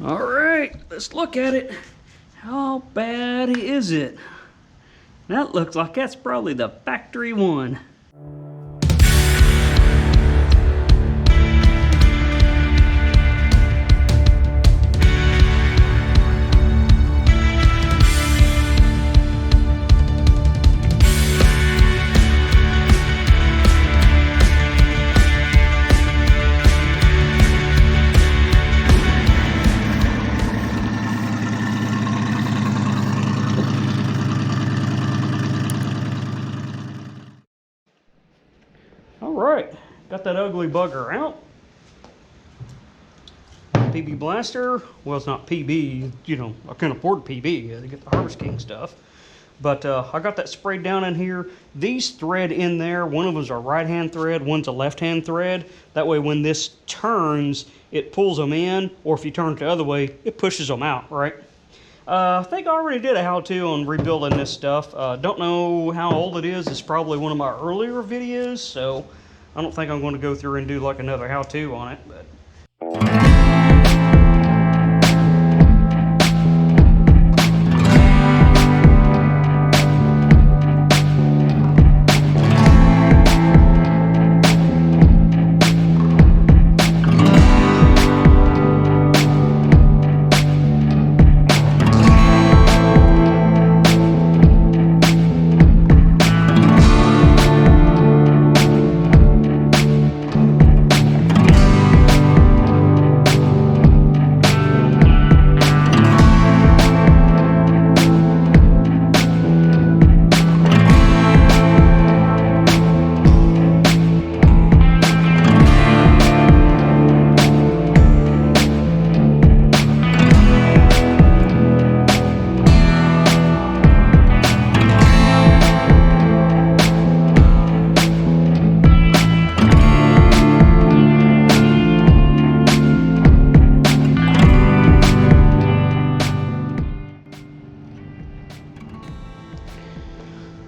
All right, let's look at it. How bad is it? That looks like that's probably the factory one. All right, got that ugly bugger out. PB blaster, well, it's not PB, you know, I can't afford PB to get the Harvest King stuff. But I got that sprayed down in here. These thread in there, one of them's a right-hand thread, one's a left-hand thread. That way when this turns, it pulls them in, or if you turn it the other way, it pushes them out, right? I think I already did a how-to on rebuilding this stuff. Don't know how old it is. It's probably one of my earlier videos, so I don't think I'm going to go through and do like another how-to on it. But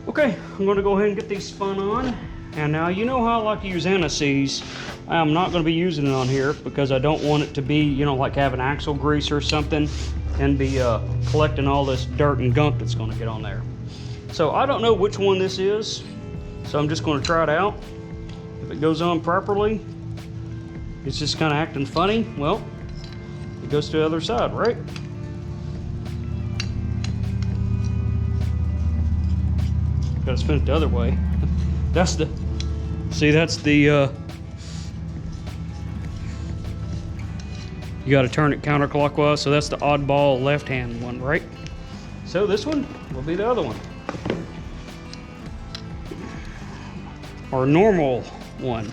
okay, I'm going to go ahead and get these spun on. And now you know how I like to use anti-seize. I'm not going to be using it on here because I don't want it to be, you know, like having axle grease or something and be collecting all this dirt and gunk that's going to get on there. So I don't know which one this is, so I'm just going to try it out. If it goes on properly, it's just kind of acting funny, well, it goes to the other side, right? Gotta spin it the other way. That's the, see, that's the, you gotta turn it counterclockwise, so that's the oddball left-hand one, right? So this one will be the other one. Our normal one.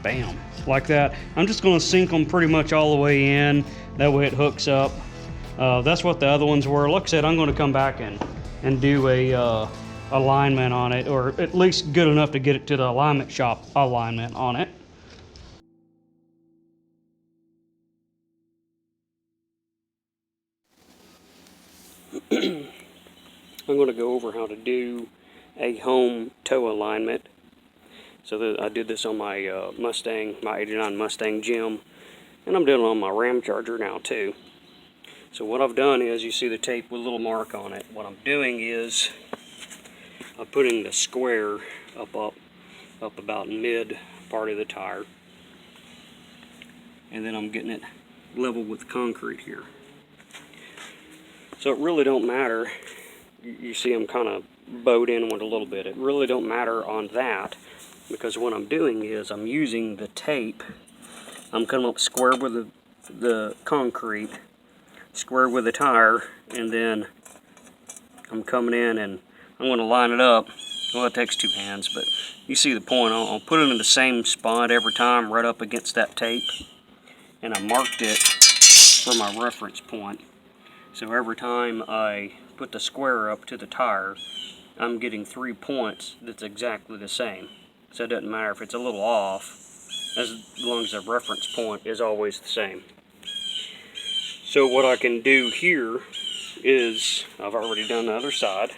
Bam, like that. I'm just gonna sink them pretty much all the way in, that way it hooks up. That's what the other ones were. Like I said, I'm gonna come back and do a, alignment on it, or at least good enough to get it to the alignment shop alignment on it. I'm going to go over how to do a home toe alignment. So I did this on my Mustang, my 89 Mustang Gym, and I'm doing it on my Ramcharger now too. So what I've done is, you see the tape with a little mark on it. What I'm doing is I'm putting the square up about mid part of the tire, and then I'm getting it level with concrete here. So it really don't matter. You see I'm kind of bowed in with a little bit. It really don't matter on that, because what I'm doing is I'm using the tape. I'm coming up square with the concrete, square with the tire, and then I'm coming in and I'm going to line it up. Well, it takes two hands, but you see the point. I'll put it in the same spot every time, right up against that tape, and I marked it for my reference point. So every time I put the square up to the tire, I'm getting 3 points that's exactly the same. So it doesn't matter if it's a little off, as long as the reference point is always the same. So what I can do here is, I've already done the other side.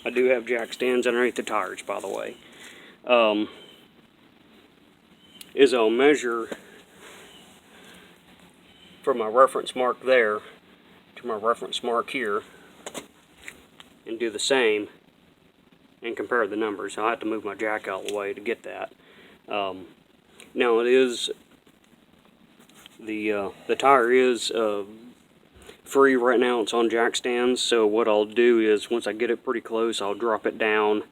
I do have jack stands underneath the tires, by the way. is I'll measure from my reference mark there to my reference mark here and do the same and compare the numbers. I'll have to move my jack out of the way to get that. Now it is the tire is free right now. It's on jack stands, so what I'll do is once I get it pretty close, I'll drop it down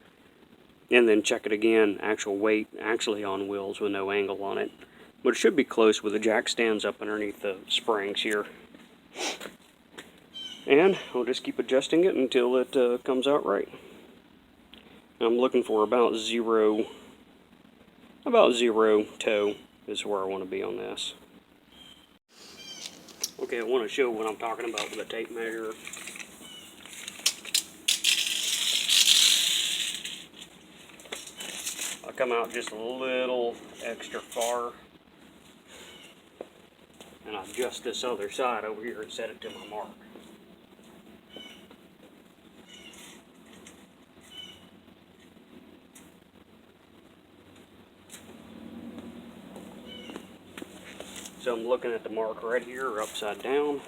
and then check it again, actual weight, actually on wheels with no angle on it. But it should be close with the jack stands up underneath the springs here. And I'll just keep adjusting it until it comes out right. I'm looking for about zero toe is where I want to be on this. Okay, I want to show what I'm talking about with the tape measure. I'll come out just a little extra far and I'll adjust this other side over here and set it to my mark. So I'm looking at the mark right here, upside down.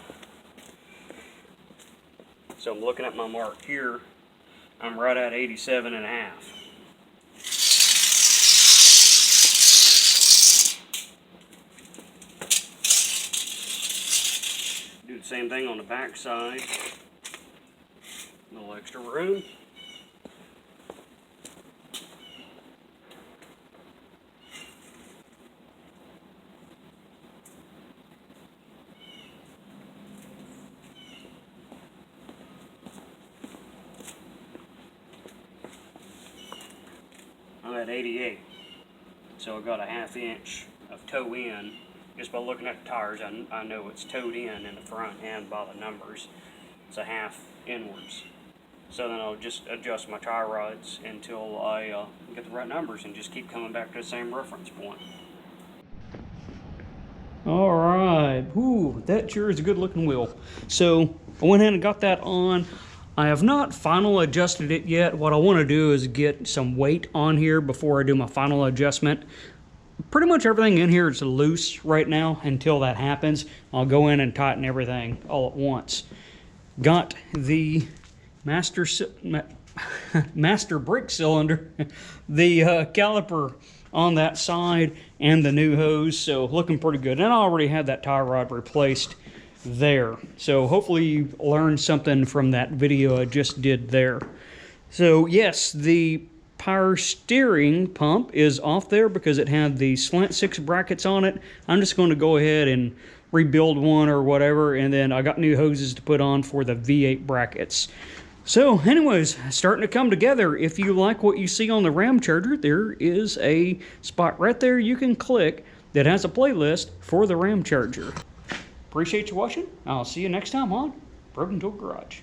So I'm looking at my mark here. I'm right at 87.5. Do the same thing on the back side. A little extra room. I'm at 88, so I got a ½ inch of toe in. Just by looking at the tires, I know it's toed in the front and by the numbers. It's a half inwards. So then I'll just adjust my tie rods until I get the right numbers and just keep coming back to the same reference point. Alright, ooh, that sure is a good looking wheel. So I went ahead and got that on. I have not final adjusted it yet. What I want to do is get some weight on here before I do my final adjustment. Pretty much everything in here is loose right now until that happens. I'll go in and tighten everything all at once. Got the master brake cylinder, the caliper on that side, and the new hose, so looking pretty good. And I already had that tie rod replaced there. So hopefully you learned something from that video I just did there. So yes, the power steering pump is off there because it had the slant 6 brackets on it. I'm just going to go ahead and rebuild one or whatever, and then I got new hoses to put on for the V8 brackets. So anyways, starting to come together. If you like what you see on the Ramcharger, there is a spot right there you can click that has a playlist for the Ramcharger. Appreciate you watching. I'll see you next time on Broken Tool Garage.